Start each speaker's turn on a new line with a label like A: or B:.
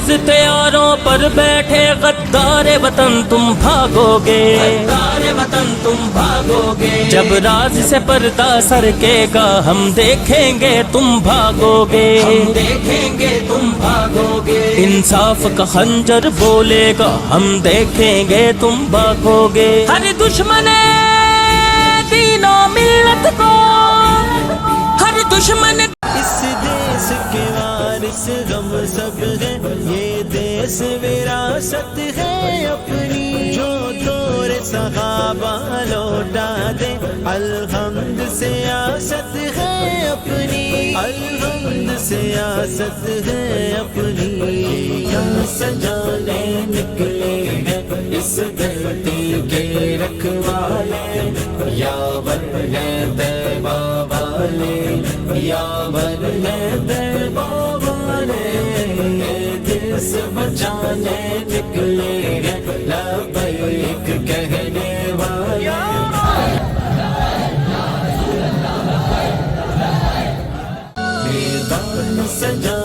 A: روز تیاروں پر بیٹھے غدار وطن تم بھاگو گے، غدار وطن تم بھاگو گے، جب راز سے پردہ سرکے گا ہم دیکھیں گے تم بھاگو گے، ہم دیکھیں گے تم بھاگو گے، انصاف کا خنجر بولے گا ہم دیکھیں گے تم بھاگو گے، ہر دشمن دین و ملت کو، ہر دشمن
B: اس دیس کے وارث غم سب ہے، یہ دیس وراثت ہے اپنی، جو دور صحابہ لوٹا دے، الحمد سیاست ہے اپنی، الحمد سیاست ہے اپنی، یہاں سجانے نکلے ہیں اس دھرتی کے رکھوالے، یاور ہے طیبہ والے، یاور ہے طیبہ والے، یہ دیس بچانے نکلے ہیں لبیک کہنے والے، میدان سجا